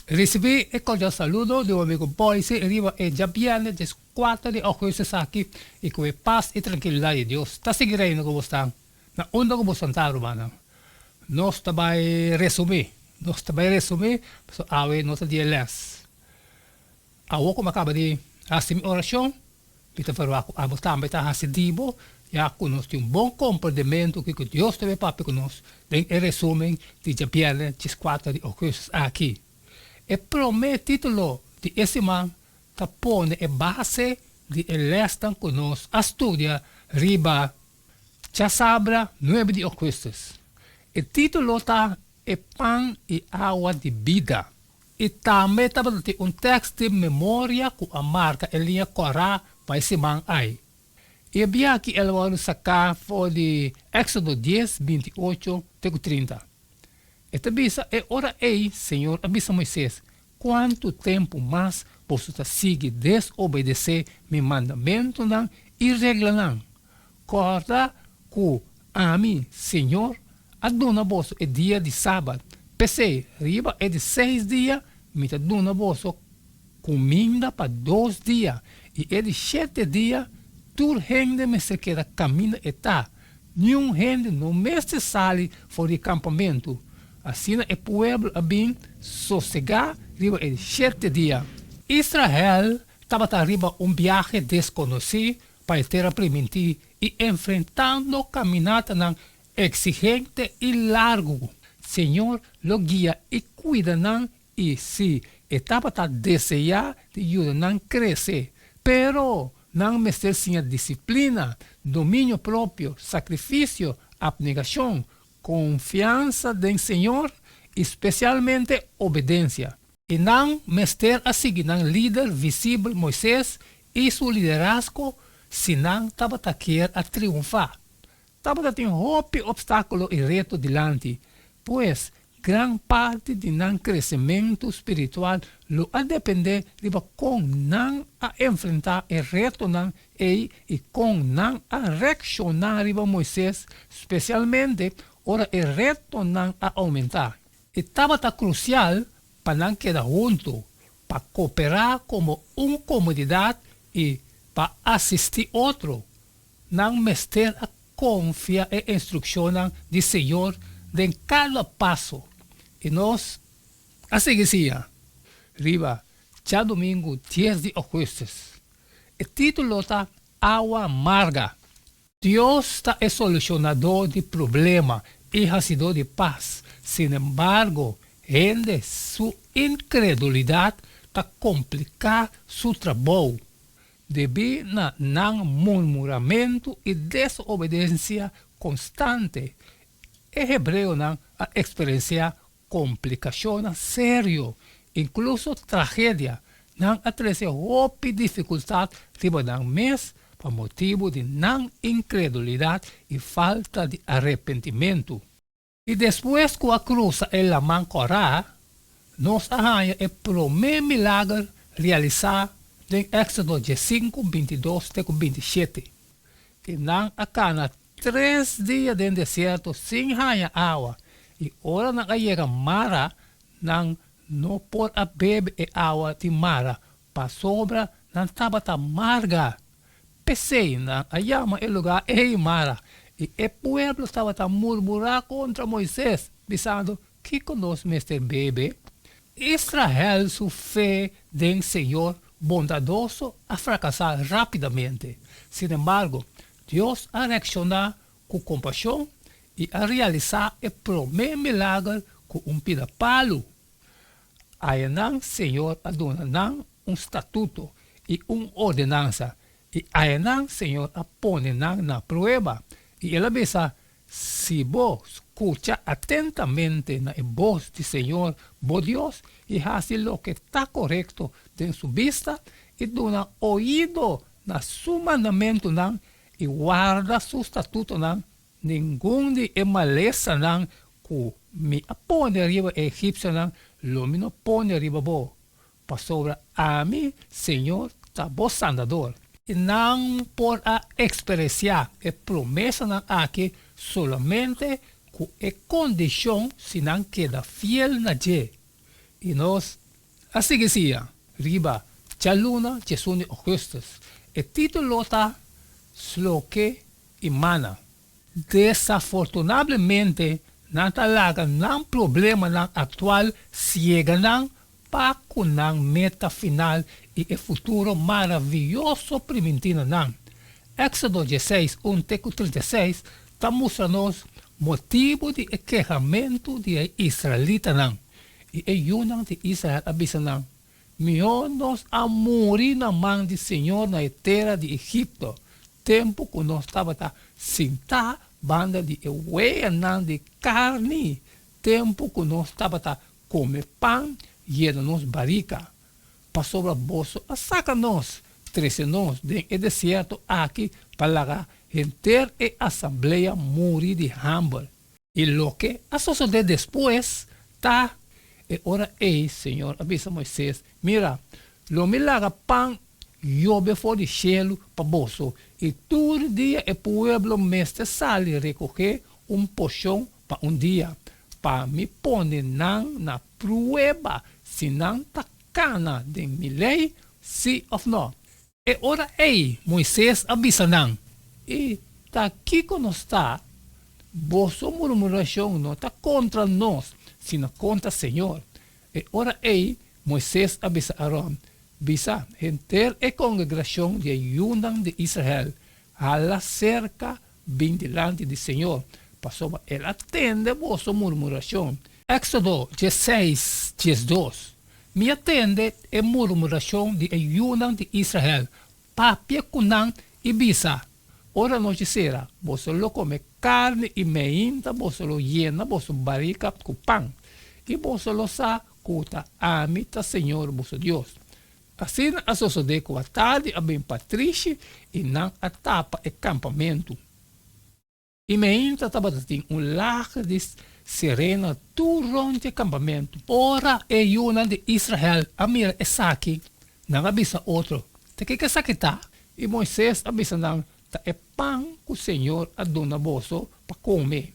Recibí el cordial saludo de un amigo Boise, arriba es ya viernes, es 4 de agosto aquí, y con paz y tranquilidad de Dios. Está seguirendo como están. Na onda como están, hermano. Nós também resumir, so awe nossa dia les. Awo como acaba de fazer oração, pita farwaku abo também tá hasidibo, já conosco um bom comportamento que Deus teve para conosco. Den resumen de já viernes, 4 de agosto aqui. E prome título de esse man tapone e base de elestan conosco a estudia riba já sabra 9 de agosto. E título tá é pão e água de vida. E também tá um texto de memória com a marca Elinha Corá para esse man aí. E havia aqui ele vai sacar for de Éxodo 10, 28 até 30. E tabisa é ora ei, Senhor, avisa Moisés, quanto tempo mais você seguir desobedecer meu mandamento não e regra não. Corda com a mim, Senhor, a dona bolso é dia de sábado. Pensei, riba é de 6 dias, mita dona bolso comida para 2 dias. E é de 7 dias, tur gente me se queda caminho e tá. Nenhum gente no mês de sale fora de campamento. Assim é pueblo a bem sossegar, riba é de 7 dias. Israel estava riba viagem desconhecido para ter a permitir e enfrentando caminhada na exigente e largo. Senhor, lo guia e cuida nan e se etapa tá desejar de ajuda nan crescer. Pero nan mestre sem disciplina, domínio próprio, sacrifício, abnegação, confiança em Senhor, especialmente obediência. E nan mestre a seguir nan líder visível Moisés e seu liderazgo, se nan tava quer a triunfar. Tava tem obstáculo e reto delante, pois gran parte de nan crescimento espiritual lo a depender de com nan a enfrentar e reto nan e com nan a reaccionar riba Moisés, especialmente ora e reto nan a aumentar. E tava crucial para nan quedar junto, para cooperar como comunidade e para assistir outro. Nan mester a confia e instrução do Senhor em cada passo. E nós, a seguir, riba, já domingo 10 de agosto. O título está Água Amarga. Deus está é solucionador de problema e hacedor de paz. Sin embargo, rende sua incredulidade para complicar seu trabalho. Devido a murmuramento e desobediência constante, é hebreu a experienciar complicações sérias, incluso tragédia, não atrese roupa dificuldade riba ng mês por motivo de não incredulidade e falta de arrependimento. E depois que a cruz ela mancorá, nos arranha o primeiro milagre realizado em Éxodo 5, 22 até 27, que não acana 3 dias no deserto sem ranha água, e ora na chega Mara, não pode beber água de Mara, para sobra não estava amarga. Pensei na ayama e lugar e Mara, e o povo estava a murmurar contra Moisés, pensando que conosco mestre bebe. Israel, sua fé em Senhor bondadoso, a fracassar rapidamente. Sin embargo, Deus a reaccionar com compaixão e a realizar o primeiro milagre com pida-palo. Aí não, Senhor, adona um estatuto e uma ordenança. E aí não, Senhor, a põe na prova. E ela pensa, se vos escucha atentamente na voz do Senhor, bom Deus, e faz o que está correto em sua vista, e dona ouído na seu mandamento, não, e guarda seu estatuto, não, nenhum de maleza, não, que me põe riba egípcio, não, lo me não põe riba bo. Para sobre a mim, Senhor, está vos sandador. E não por a experienciar a promessa não aqui solamente com a condição se não queda fiel na je. E nós Así que siya, riba, chaluna, chesuni Augustus. El título está Sloke y Mana. Desafortunadamente, não talaga ng problema ng actual ciega ng paco ng meta final e o futuro maravilhoso primitivo ng. Éxodo 16, 1-36, mostra-nos motivo de queixamento de israelita ng. E yun ang de Israel abisa ng. Mionos a morir na mão de Senhor na terra de Egipto. Tempo que nós estava sinta banda de eueanan de carne. Tempo que nós estava comer pão e nos barica. Passou a bolso a saca-nos, 13 nos, de deserto aqui para enter e assembleia morir de hambre. E lo que a suceder depois, tá? E ora Senhor, avisa Moisés, mira, lo milagre pão Llove for de cielo para bolso e todo dia o pueblo mestre sale recoger pochão para dia para me pôr na prueba se não tá cana de milei sim ou não. E ora Moisés avisa não e tá aqui que nós está bolso murmuração não tá contra nós sino contra Senhor. E ora Moisés avisa Aaron bisa enter e congregação de ayunan de Israel a la cerca bem delante do Senhor. Passou ele atende vossa murmuração. Éxodo 16, 12. Me atende e murmuração de ayunan de Israel. Papia kunang e bisa. Ora noite será, você lo come carne e meinta, você lo llena, você barrica com pão. E você lo sa cuta amita Senhor, vosso Deus. Assim a suceder com a tarde a bem patrícia e não a tapa e campamento. E meinta estava tem lago de serena durante o campamento. Ora e una de Israel a mira e saque, não avisa outro. Te que saquita? E Moisés avisa não, tá é pão que o Senhor a dona vosso para comer.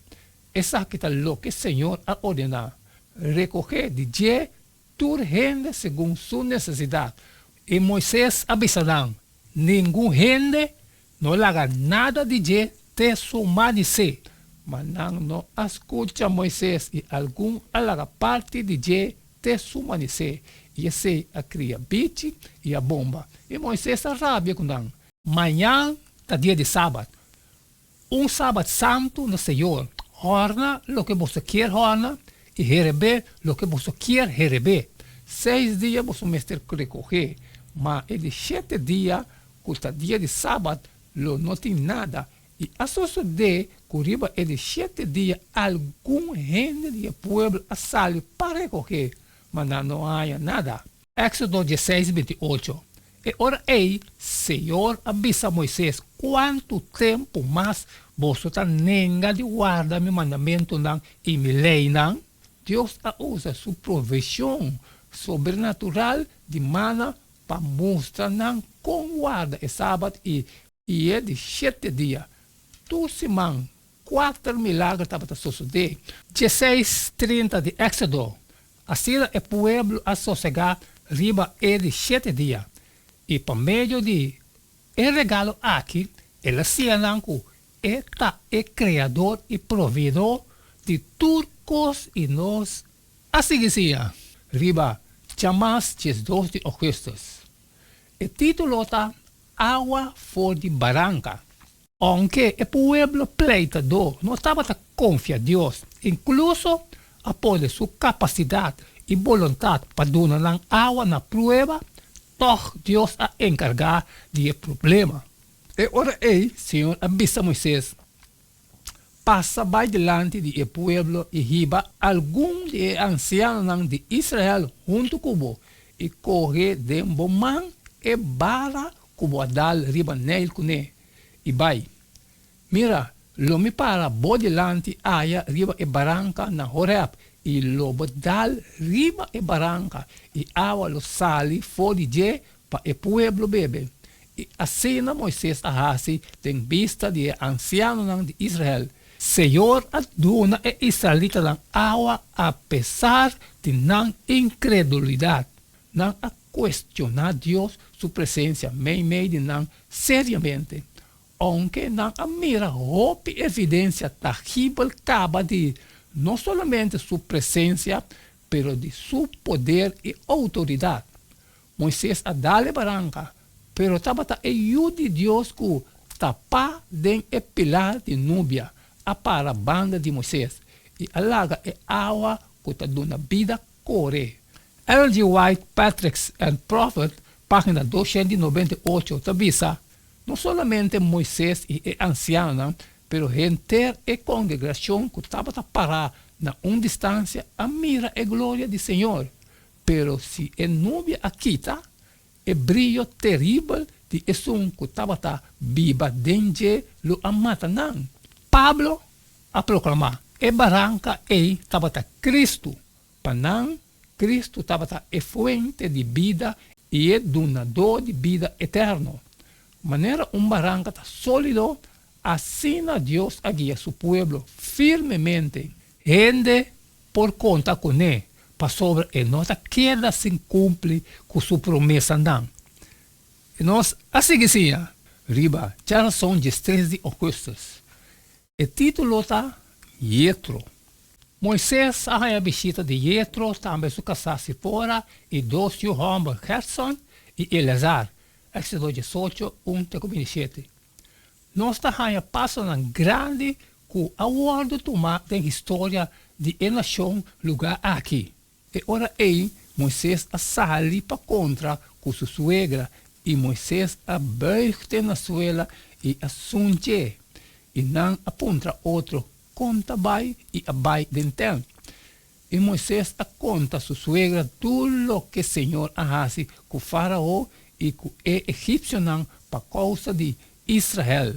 E saquita lo que o Senhor a ordenar. Recoger de dia tur gente segundo sua necessidade. E Moisés avisaram, nenhum gente não larga nada de je te sumanecer. Mas não escuta Moisés e algum larga parte de je te sumanecer. E esse a cria bicho e a bomba. E Moisés rabia com não. Manhã é dia de sábado. Sábado santo no Senhor. Horna lo que você quer horna e receber lo que você quer receber. 6 dias você mestre recoger. Mas ele 7 dias, custa dia de sábado, não tem nada. E a suceder, curiba ele 7 dias, algum gente do povo a sale para recoger, mas não há nada. Éxodo 16, 28. E ora Senhor avisa Moisés, quanto tempo mais você está nega de guardar meu mandamento não, e me lei não? Deus usa sua provisão sobrenatural de mana para mostrar não com guarda e sábado e é de 7 dias. Tu semana, 4 milagres estavam a suceder. 16:30 de Éxodo. Assim o povo a sossegar riba é de 7 dias. E por meio de regalo aqui, ele se não é criador e provedor de turcos e nós. Assim que seja, riba, chamas 12 de Augustus. O título está Água for de Barranca. Aunque o pueblo pleitador não estava a confiar em Deus, incluso após sua capacidade e vontade para donar água na prova, toch Deus a encargar de problema. E ora Senhor avisa Moisés, passa vai delante do pueblo e riba algum de ancianos de Israel junto com o e corre de bomão e bara como dal riba nel cune e vai. Mira, lo mi para bo delante aya riba e barranca na Horeb e lo dal riba e barranca e awa lo sali fori je pa e pueblo bebe. E assim Moisés ahasi tem vista de anciano de Israel. Senhor aduna e israelita ng awa a pesar de não incredulidade. não a questionar Deus, sua presença, meio não seriamente. Aunque não a mira roupa evidência terrível acaba de não somente sua presença, pero de seu poder e autoridade. Moisés a dale barranca, pero estava a ajuda de Deus que tapa den e pilar de núbia a para a banda de Moisés e alaga e água que está dando vida corre. Ellen G. White, Patriarchs and Prophet, página 298, avisa, não somente Moisés e anciano, pero gente e congregação que estava a parar na uma distância a mira e glória do Senhor. Pero se a nuvem aquita, o brilho terrível de Esum que estava a viva dentro lo amata não. Pablo a proclamar, e barranca estava a Cristo, panang Cristo estava a fonte de vida e é donador de vida eterno. Maneira barranca está sólido, assim Deus guia seu povo firmemente, rende por conta com ele, para sobre a nossa queda sem cumprir com sua promessa não. E nós, assim que sim, riba, já são 13 de agosto. O título está Yetro. Moisés a visita de Yetro, também su casa Sipora, e dois homens, Gerson e Eleazar. Éxodo 18, 1-27. Nós estamos passando grande com a ordem tomada da história de a nação lugar aqui. E ora Moisés a sali para contra com sua suegra, e Moisés a beigte na suela e a sunche, e não aponta outro conta bai e a bai dentro. E Moisés a conta sua suegra tudo o que o Senhor fez com o faraó e com o egípcio para causa de Israel.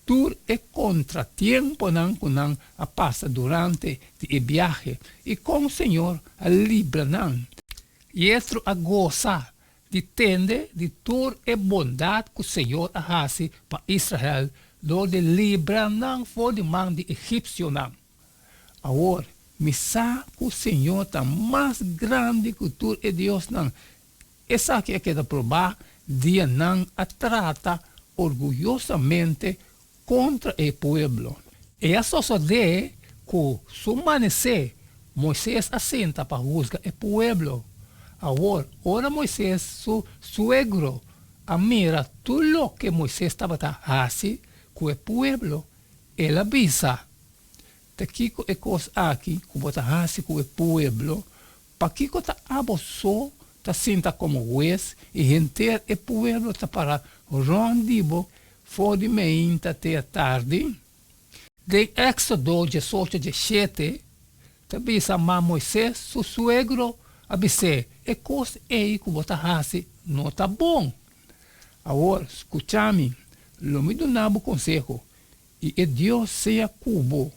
Tudo é contratempo que não a passa durante o viagem e com o Senhor a libra não. Yetro a goza de tende de toda a bondade que o Senhor fez para Israel, do de libra não for de mão de egípcio não. Agora, me sabe que o Senhor está mais grande que tudo é Deus não. Essa aqui é que é provar dia não a trata orgulhosamente contra o povo. E a sociedade que sumanecer Moisés assenta para juzgar o povo. Agora, ora Moisés, su suegro, a mira tudo o que Moisés estava fazendo com o povo, ele avisa. Aqui é coisa aqui que você faz com o povo, para que você abusou, está senta como juez e gente o povo está para rondibo, for de meia até a tarde. De Éxodo 18, 17, avisa Moisés, su suegro, avisa, é coisa aí que você faz, não está bom. Agora, escute-me. Lo me donava consejo, e Deus seja cubo,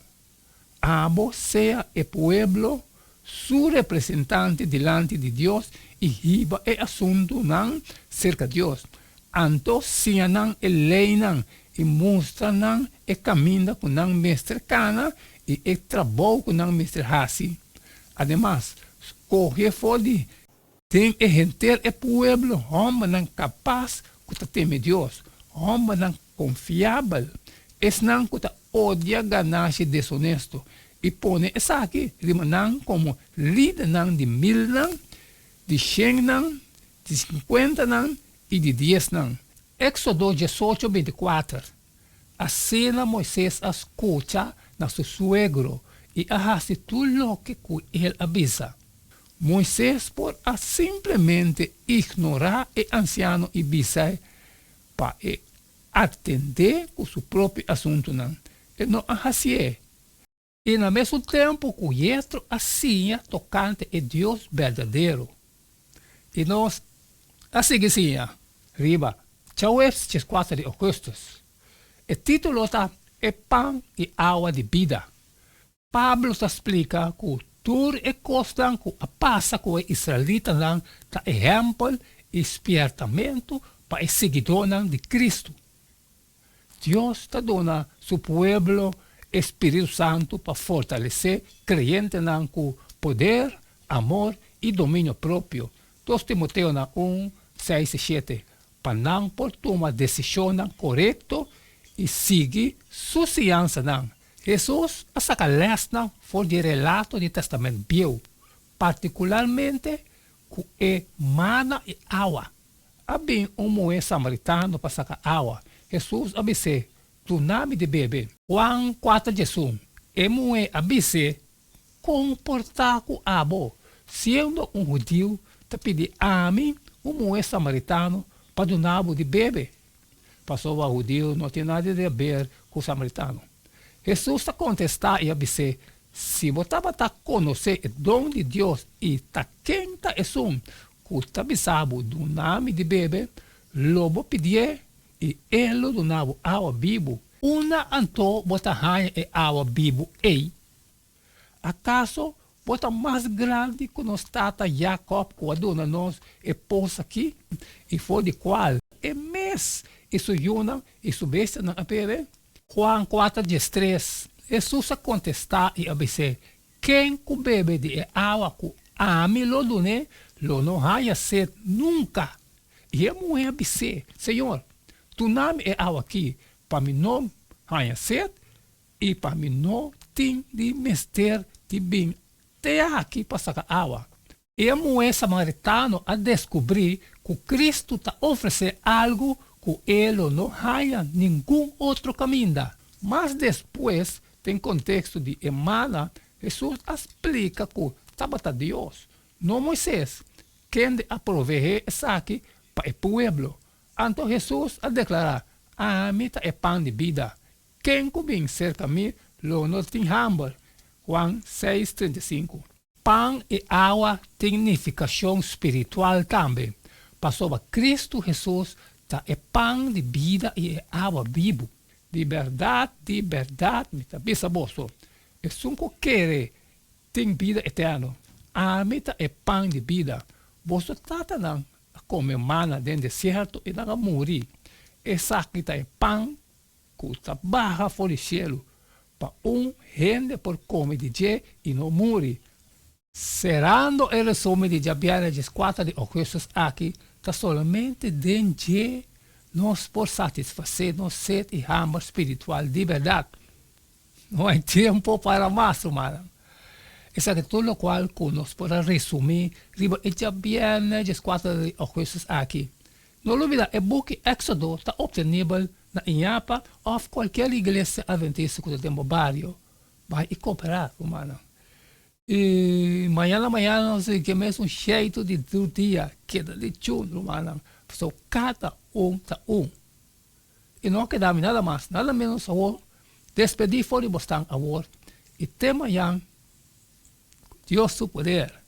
abo seja o pueblo, su representante delante de Deus, e riba e assunto não cerca de Deus. Anto seja não lei não, e mostra não e caminha com não mestre cana, e trabalho com não mestre hasi. Ademais, escolhe fode, tem e renter o pueblo, homem não capaz que teme Deus. Homem não confiável, esse não que odia ganância desonesto e põe essa aqui, não como líder não de 1000 não, de 100 não, de 50 não e de 10 não. Éxodo 18, 24. A cena Moisés escuta na seu suegro e faz tudo o que ele avisa. Moisés por simplesmente ignorar o anciano e bisai para atender com seu próprio assunto não. E não assim. E no mesmo tempo que Yetro assim tocante é Deus verdadeiro. E nós assim que sim, riba, Chaues 4 de agosto. O título está é pão e água de vida. Pablo explica que tudo é coisa que passa com os israelitas não, tá exemplo e espertamento para os seguidores de Cristo. Deus está dando seu povo Espírito Santo para fortalecer crente com poder, amor e domínio próprio. 2 Timoteo na 1:6 e 7. Panang por tomar decisão correto e seguir suciança não. Jesus a sacalas não for de relato do Testamento Bio, particularmente com mana e água. Abim moe samaritano para sacar água. Jesus abisse do nome de bebê. Juan 4:1. Moe abisse comportar com abo. Sendo judeu, te pedi a mim moe samaritano para do nabo de bebê. Passou o judeu, não tem nada de ver com o samaritano. Jesus está contestar e abisse, se você está conhecer o dom de Deus e está quente é um, que está bisabo do nome de bebê, lobo pedir e ele do nabo água vivo. Una anto bota raia e água vivo ei. Acaso bota mais grande que nos tata Jacob, que aduna nós e poça aqui, e foi de qual é mês e sujuna e subeste na bebê? Juan 4:3. Jesus a contestar e abisse, quem que bebe de água que ame lo dune, lo não haya sed nunca. E a mulher abisse, Senhor, tu nome é água aqui, para mim não haya sed, e para mim não tem de mester de bem terra aqui para sacar água. E a mulher samaritana a descobrir que Cristo está oferecendo algo que ele não haya nenhum outro caminho. Mas depois, tem contexto de Emana, Jesus explica que estava Deus, não Moisés, quem de proveer isso aqui para o povo. Então Jesus a declarar, a mim é pão de vida. Quem vem cerca de mim, não tem hambre. Juan 6:35. Pão e água têm significação espiritual também. Passou a Cristo Jesus, é pão de vida e é água viva. De verdade, me está bolso. É um que quer tem vida eterna. A meta é pão de vida. Você está não comer mana dentro do deserto e não morrer. Essa aqui é pão que está barra fora do cielo. Para gente por comer de dia e não morrer. Serando o resumo de Jabiana de 4 de ocorrências aqui, está somente dentro de nós por satisfazer nossa sede e hambre espiritual de verdade. Não há tempo para mais, humana. Isso é tudo o qual nós podemos resumir. Já bem de 4 de ocorrências aqui. Não olvida, o book Éxodo está obtenível na Inhapa ou qualquer igreja adventista do tempo barrio. Vai e cooperar, humana. E amanhã nós temos um jeito de do dia, que de chulo, humana. So, cada tá e não queda nada mais, nada menos agora. Despedir fora de Boston agora. E tema Deus seu poder.